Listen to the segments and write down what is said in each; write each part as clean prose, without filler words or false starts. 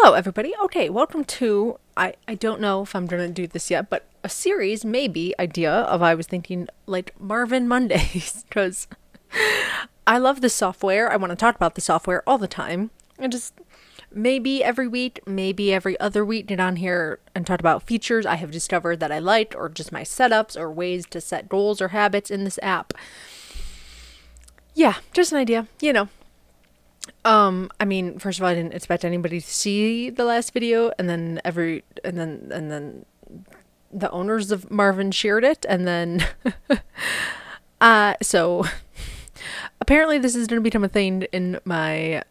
Hello, everybody. Okay, welcome to, I don't know if I'm going to do this yet, but a series, maybe, idea of, I was thinking, like, Marvin Mondays, because I love this software. I want to talk about the software all the time. And just maybe every week, maybe every other week, get on here and talk about features I have discovered that I liked, or just my setups, or ways to set goals or habits in this app. Yeah, just an idea, you know. I mean, first of all, I didn't expect anybody to see the last video, and then the owners of Marvin shared it, and then, so apparently this is going to become a thing in my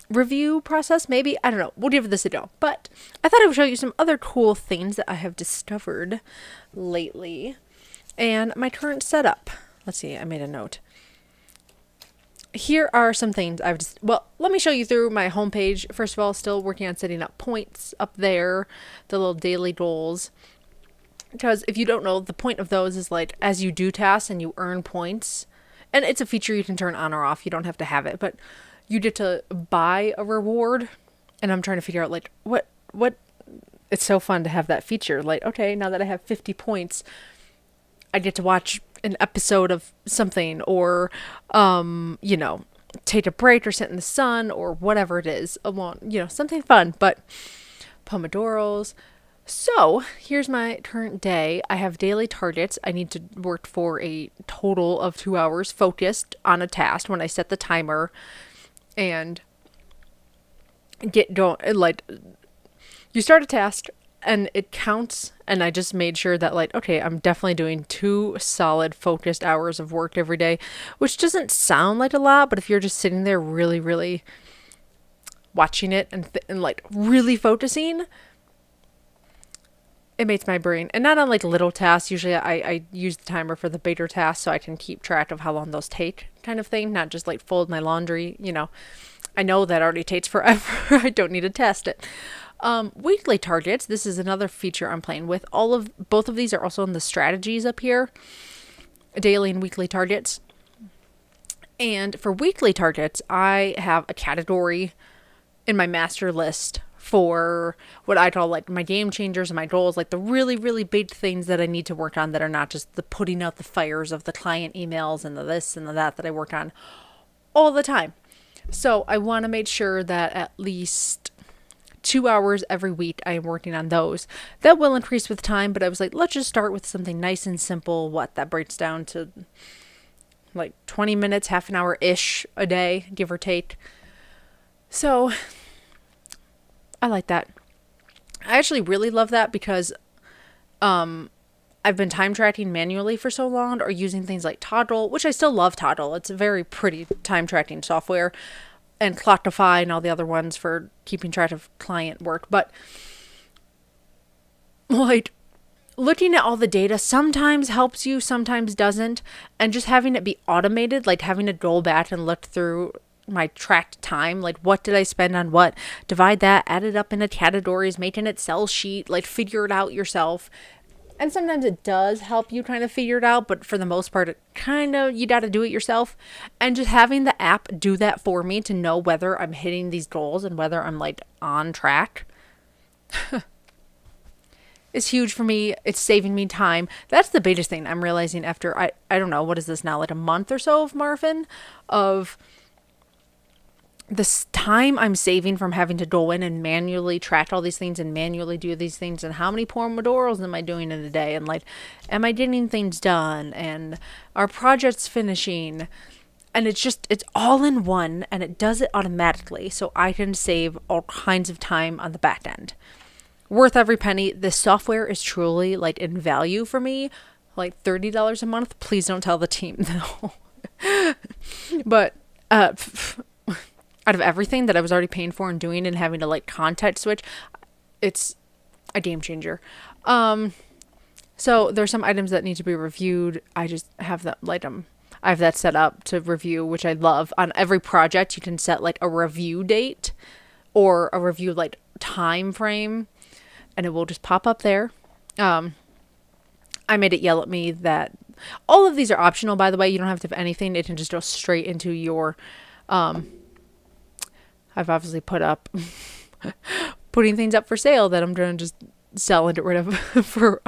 review process, maybe, I don't know, we'll give this a go, but I thought I would show you some other cool things that I have discovered lately, and my current setup. Let's see, I made a note. Here are some things I've just, well, let me show you through my homepage. First of all, still working on setting up points up there, the little daily goals. Because if you don't know, the point of those is like, as you do tasks and you earn points, and it's a feature you can turn on or off, you don't have to have it, but you get to buy a reward. And I'm trying to figure out like, what, it's so fun to have that feature. Like, okay, now that I have 50 points, I get to watch an episode of something, or you know, take a break or sit in the sun, or whatever it is, along, you know, something fun. But pomodoros. So here's my current day. I have daily targets. I need to work for a total of 2 hours focused on a task when I set the timer, and get going. Like, you start a task and it counts, and I just made sure that, like, okay, I'm definitely doing 2 solid focused hours of work every day, which doesn't sound like a lot, but if you're just sitting there really watching it and like really focusing, it makes my brain, and not on like little tasks. Usually I use the timer for the bigger tasks so I can keep track of how long those take, kind of thing, not just like fold my laundry, you know. I know that already takes forever. I don't need to test it. Weekly targets. This is another feature I'm playing with. Both of these are also in the strategies up here. Daily and weekly targets. And for weekly targets, I have a category in my master list for what I call like my game changers and my goals, like the really big things that I need to work on that are not just the putting out the fires of the client emails and the this and the that I work on all the time. So I want to make sure that at least 2 hours every week I am working on those. That will increase with time, but I was like, let's just start with something nice and simple. That breaks down to like 20 minutes, half an hour-ish a day, give or take. So I like that. I actually really love that because I've been time tracking manually for so long, or using things like Toggl, which I still love Toggl. It's a very pretty time tracking software, and Clockify and all the other ones for keeping track of client work. But like, looking at all the data sometimes helps you, sometimes doesn't. And just having it be automated, like having to go back and look through my tracked time, like what did I spend on what, divide that, add it up into categories, make an Excel sheet, like figure it out yourself. And sometimes it does help you kind of figure it out, but for the most part, it kind of, you got to do it yourself. And just having the app do that for me to know whether I'm hitting these goals and whether I'm like on track is huge for me. It's saving me time. That's the biggest thing I'm realizing after, I don't know, what is this now, like a month or so of Marvin, of this time I'm saving from having to go in and manually track all these things and manually do these things, and how many pomodoros am I doing in a day, and like, am I getting things done, and are projects finishing, and it's all in one, and it does it automatically, so I can save all kinds of time on the back end. Worth every penny. This software is truly like in value for me, like $30 a month. Please don't tell the team though. But out of everything that I was already paying for and doing and having to like context switch, it's a game changer. So there's some items that need to be reviewed. I just have that, like, I have that set up to review, which I love. On every project, you can set like a review date or a review like time frame, and it will just pop up there. I made it yell at me that all of these are optional, by the way. You don't have to have anything. It can just go straight into your I've obviously put up putting things up for sale that I'm going to just sell and get rid of for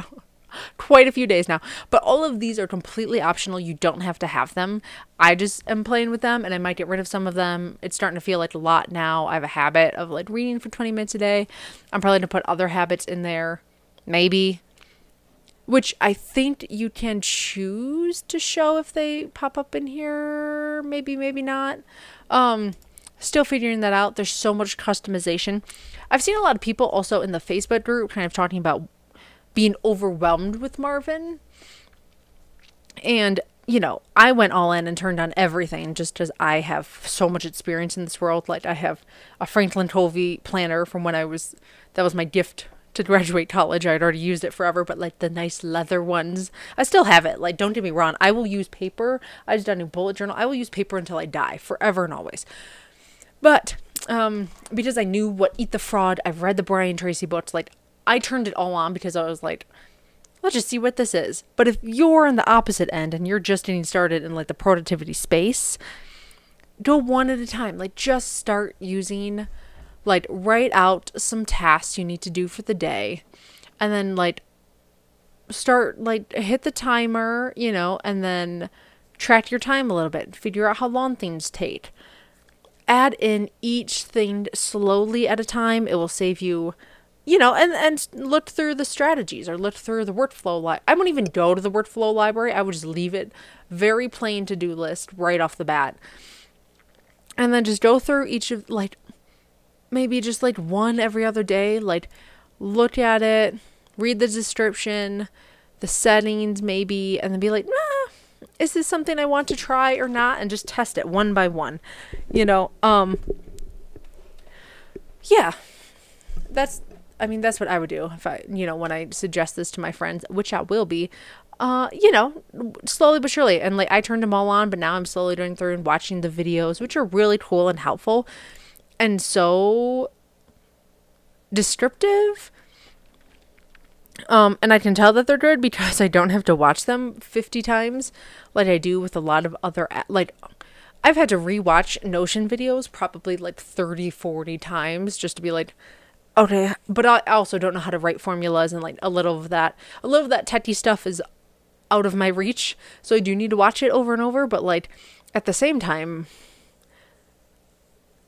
quite a few days now. But all of these are completely optional. You don't have to have them. I just am playing with them, and I might get rid of some of them. It's starting to feel like a lot now. I have a habit of like reading for 20 minutes a day. I'm probably going to put other habits in there, maybe, which I think you can choose to show if they pop up in here. Maybe, maybe not. Still figuring that out. There's so much customization. I've seen a lot of people also in the Facebook group kind of talking about being overwhelmed with Marvin. And, you know, I went all in and turned on everything just as I have so much experience in this world. Like, I have a Franklin Covey planner from when that was my gift to graduate college. I had already used it forever, but like the nice leather ones, I still have it. Like, don't get me wrong, I will use paper. I just done a bullet journal. I will use paper until I die, forever and always. But because I knew what Eat the Fraud, I've read the Brian Tracy books, like, I turned it all on because I was like, let's just see what this is. But if you're on the opposite end and you're just getting started in like the productivity space, go one at a time. Like, just start using, like, write out some tasks you need to do for the day, and then like start, like, hit the timer, you know, and then track your time a little bit, figure out how long things take. Add in each thing slowly at a time. It will save you, you know, and look through the strategies or look through the workflow. I wouldn't even go to the workflow library. I would just leave it very plain to-do list right off the bat. And then just go through each of, like, maybe just like one every other day. Like, look at it, read the description, the settings maybe, and then be like, is this something I want to try or not? And just test it one by one, you know. Yeah, that's what I would do if I, you know, when I suggest this to my friends, which I will be, you know, slowly but surely. And like, I turned them all on, but now I'm slowly going through and watching the videos, which are really cool and helpful and so descriptive. And I can tell that they're good because I don't have to watch them 50 times like I do with a lot of other, like, I've had to rewatch Notion videos probably like 30, 40 times just to be like, okay, but I also don't know how to write formulas, and like a little of that techie stuff is out of my reach. So I do need to watch it over and over, but like at the same time,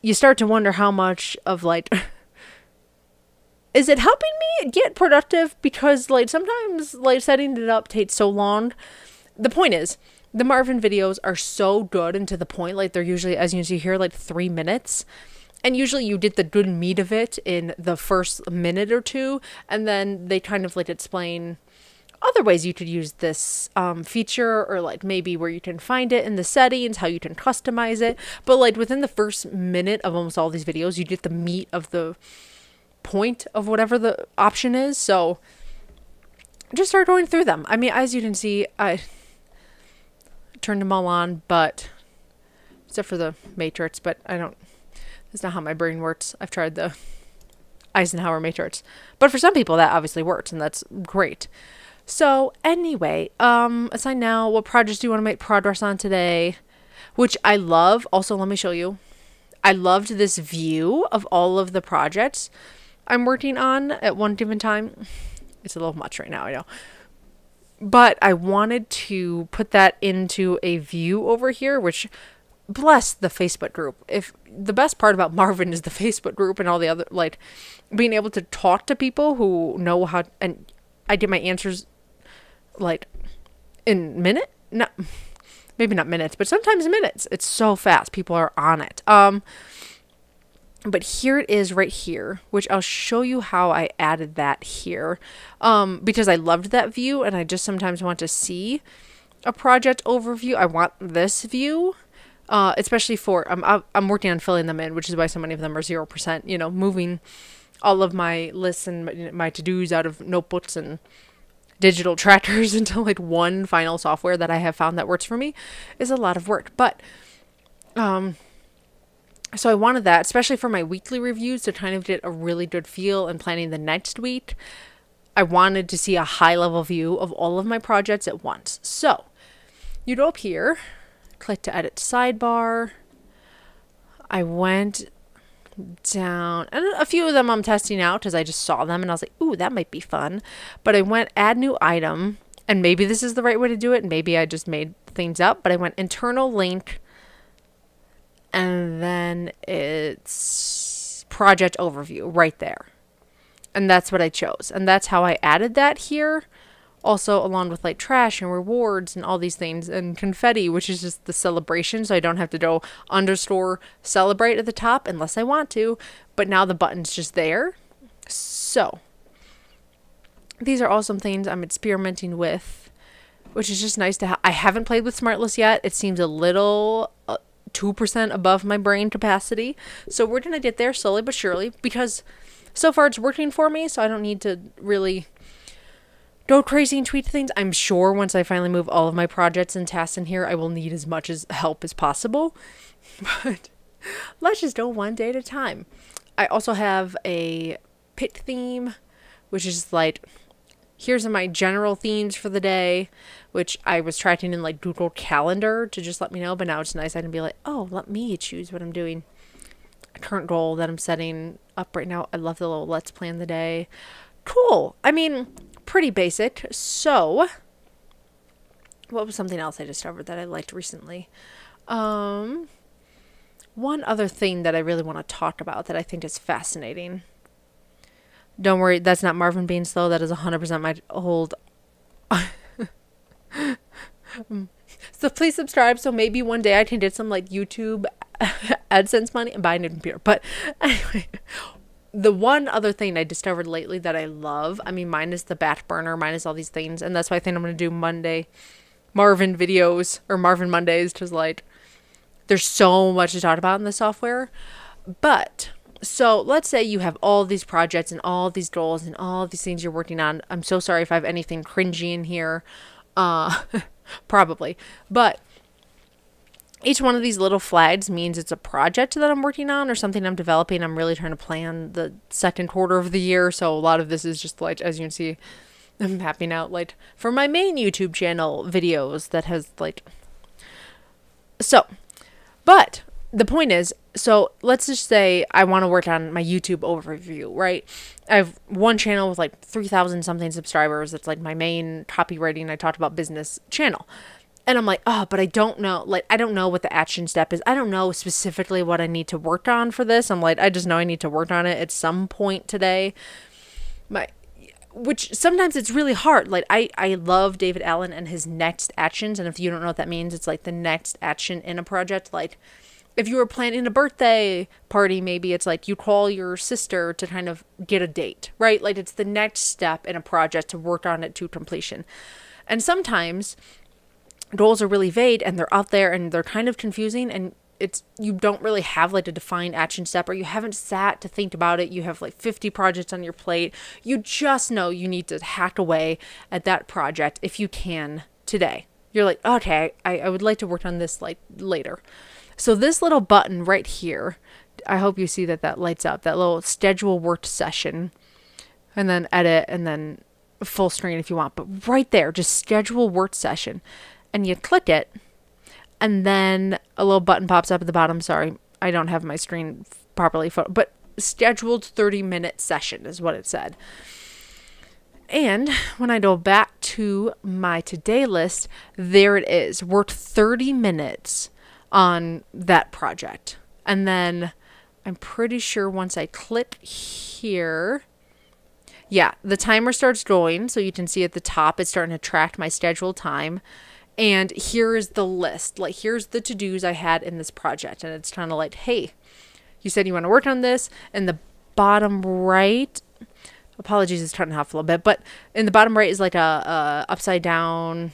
you start to wonder how much of like, is it helping me get productive? Because like sometimes like setting it up takes so long. The point is, the Marvin videos are so good and to the point. Like, they're usually, as you see here, like 3 minutes. And usually you get the good meat of it in the first minute or two. And then they kind of like explain other ways you could use this feature, or like maybe where you can find it in the settings, how you can customize it. But like within the first minute of almost all these videos, you get the meat of the point of whatever the option is. So just start going through them. I mean, as you can see, I turned them all on, but except for the matrix, but that's not how my brain works. I've tried the Eisenhower matrix, but for some people that obviously works, and that's great. So anyway, aside now, what projects do you want to make progress on today? Which I love. Also, let me show you. I loved this view of all of the projects I'm working on at one given time. It's a little much right now, I know. But I wanted to put that into a view over here, which, bless the Facebook group. If the best part about Marvin is the Facebook group and all the other, like, being able to talk to people who know how, and I get my answers like in maybe not minutes, but sometimes minutes. It's so fast. People are on it. But here it is right here, which I'll show you how I added that here. Because I loved that view and I just sometimes want to see a project overview. I want this view, especially for, I'm working on filling them in, which is why so many of them are 0%, you know, moving all of my lists and my to-dos out of notebooks and digital trackers into like one final software that I have found that works for me is a lot of work. But, so I wanted that, especially for my weekly reviews, to kind of get a really good feel and planning the next week. I wanted to see a high level view of all of my projects at once. So you go up here, click to edit sidebar. I went down, and a few of them I'm testing out because I just saw them and I was like, ooh, that might be fun. But I went add new item, and maybe this is the right way to do it, and maybe I just made things up, but I went internal link, and then it's project overview right there. And that's what I chose. And that's how I added that here. Also, along with like trash and rewards and all these things, and confetti, which is just the celebration. So I don't have to go underscore celebrate at the top unless I want to. But now the button's just there. So these are all some things I'm experimenting with, which is just nice to have. I haven't played with Smartless yet. It seems a little 2% above my brain capacity. So we're going to get there slowly but surely, because so far it's working for me. So I don't need to really go crazy and tweak things. I'm sure once I finally move all of my projects and tasks in here, I will need as much help as possible. But let's just go one day at a time. I also have a pit theme, which is like, here's my general themes for the day, which I was tracking in like Google Calendar to just let me know. But now it's nice I can be like, oh, let me choose what I'm doing. A current goal that I'm setting up right now. I love the little let's plan the day. Cool. I mean, pretty basic. So what was something else I discovered that I liked recently? One other thing that I really want to talk about that I think is fascinating. Don't worry, that's not Marvin being slow. That is 100% my old. So please subscribe. So maybe one day I can get some like YouTube AdSense money and buy a new computer. But anyway, the one other thing I discovered lately that I love, I mean, minus the back burner, minus all these things, and that's why I think I'm going to do Monday Marvin videos or Marvin Mondays, because like there's so much to talk about in the software. But so let's say you have all these projects and all these goals and all these things you're working on. I'm so sorry if I have anything cringy in here. Probably. But each one of these little flags means it's a project that I'm working on or something I'm developing. I'm really trying to plan the second quarter of the year. So a lot of this is just like, as you can see, I'm mapping out like for my main YouTube channel videos that has like, so, but the point is, so let's just say I want to work on my YouTube overview, right? I have one channel with like 3,000 something subscribers. It's like my main copywriting, I talked about business channel. And I'm like, oh, but I don't know, like, I don't know what the action step is. I don't know specifically what I need to work on for this. I'm like, I just know I need to work on it at some point today. Which sometimes it's really hard. Like, I love David Allen and his next actions. And if you don't know what that means, it's like the next action in a project. Like, if you were planning a birthday party, maybe it's like you call your sister to kind of get a date, right? Like, it's the next step in a project to work on it to completion. And sometimes goals are really vague and they're out there and they're kind of confusing, and you don't really have like a defined action step, or you haven't sat to think about it. You have like 50 projects on your plate. You just know you need to hack away at that project if you can today. You're like, okay, I would like to work on this like later. So this little button right here, I hope you see that lights up, that little schedule work session, and then edit, and then full screen if you want. But right there, just schedule work session. And you click it, and then a little button pops up at the bottom. Sorry, I don't have my screen properly, but scheduled 30-minute session is what it said. And when I go back to my today list, there it is. Worked 30 minutes on that project. And then I'm pretty sure once I click here, yeah, the timer starts going. So you can see at the top, it's starting to track my scheduled time. And here is the list. Like, here's the to-dos I had in this project. And it's kind of like, hey, you said you want to work on this. In the bottom right, apologies, it's turning off a little bit, but in the bottom right is like a upside down.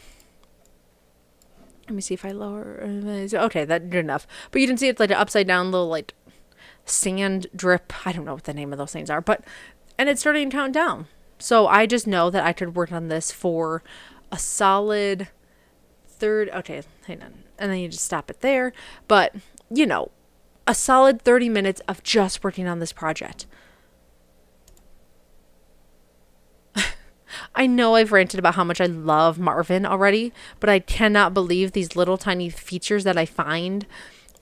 Let me see if I lower. Okay, that's good enough. But you can see it's like an upside down little like sand drip. I don't know what the name of those things are, and it's starting to count down. So I just know that I could work on this for a solid okay, hang on. And then you just stop it there. But, you know, a solid 30 minutes of just working on this project. I know I've ranted about how much I love Marvin already, but I cannot believe these little tiny features that I find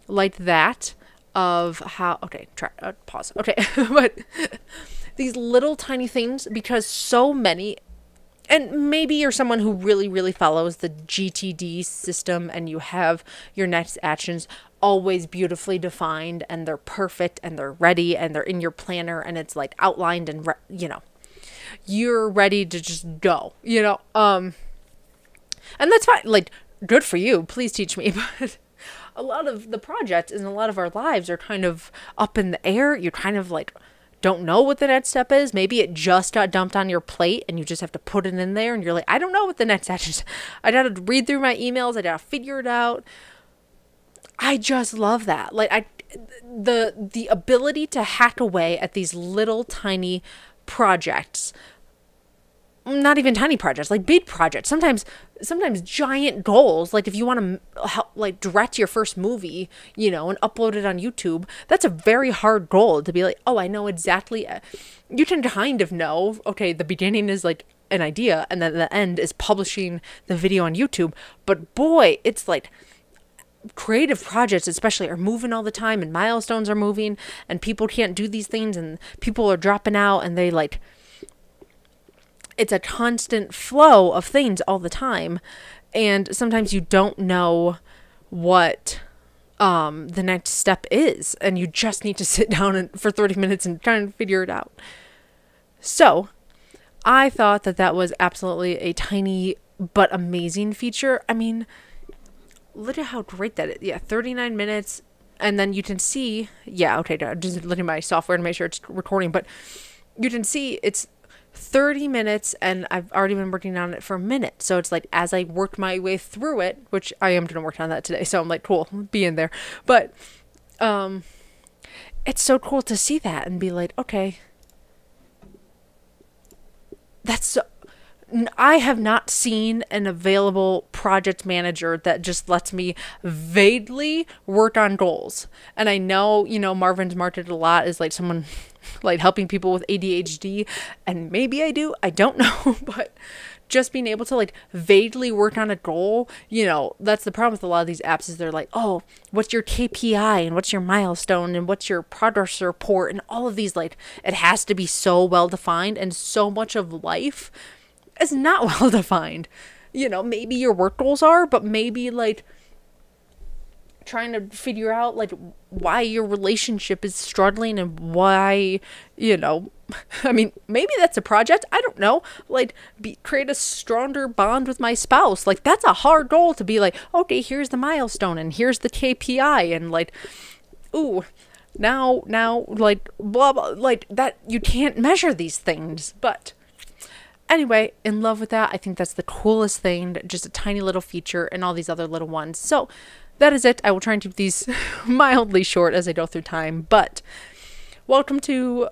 like that of how, okay, try, pause. Okay. But these little tiny things, because so many, and maybe you're someone who really, really follows the GTD system and you have your next actions always beautifully defined and they're perfect and they're ready and they're in your planner and it's like outlined and, you're ready to just go, and that's fine. Like, good for you. Please teach me. But a lot of the projects and a lot of our lives are kind of up in the air. You kind of like don't know what the next step is. Maybe it just got dumped on your plate and you just have to put it in there and you're like, I don't know what the next step is. I gotta read through my emails. I gotta figure it out. I just love that. Like, the ability to hack away at these little tiny projects, not even tiny projects, like big projects, sometimes giant goals. Like if you want to help, like, direct your first movie, and upload it on YouTube, that's a very hard goal to be like, oh, I know exactly. You can kind of know, okay, the beginning is like an idea and then the end is publishing the video on YouTube. But boy, it's like, creative projects especially are moving all the time and milestones are moving and people can't do these things and people are dropping out and they like, it's a constant flow of things all the time. And sometimes you don't know what the next step is and you just need to sit down for 30 minutes and try and figure it out. So I thought that was absolutely a tiny but amazing feature. I mean, look at how great that is. Yeah, 39 minutes. And then you can see, okay, just looking at my software to make sure it's recording, but you can see it's 30 minutes and I've already been working on it for a minute. So it's like, as I worked my way through it, which I am going to work on that today. So I'm like, cool, be in there. But it's so cool to see that and be like, okay, that's so... I have not seen an available project manager that just lets me vaguely work on goals. And I know, Marvin's marketed a lot as like someone like helping people with ADHD, and maybe I do, I don't know, but just being able to like vaguely work on a goal, that's the problem with a lot of these apps is they're like, oh, what's your KPI and what's your milestone and what's your progress report and all of these, like, it has to be so well defined, and so much of life is not well defined. Maybe your work goals are, but maybe like trying to figure out like why your relationship is struggling and why, I mean, maybe that's a project. I don't know. Like, create a stronger bond with my spouse. Like, that's a hard goal to be like, okay, here's the milestone and here's the KPI and like, ooh, now like blah blah, like that. You can't measure these things, but anyway, in love with that. I think that's the coolest thing, just a tiny little feature and all these other little ones. So that is it. I will try and keep these mildly short as I go through time, but welcome to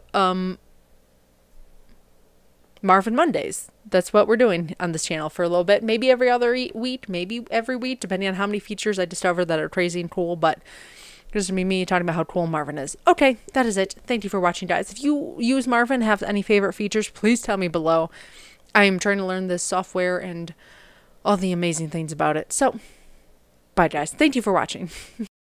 Marvin Mondays. That's what we're doing on this channel for a little bit. Maybe every other week, maybe every week, depending on how many features I discover that are crazy and cool, but it's just me talking about how cool Marvin is. Okay, that is it. Thank you for watching, guys. If you use Marvin, have any favorite features, please tell me below. I am trying to learn this software and all the amazing things about it. So, bye, guys. Thank you for watching.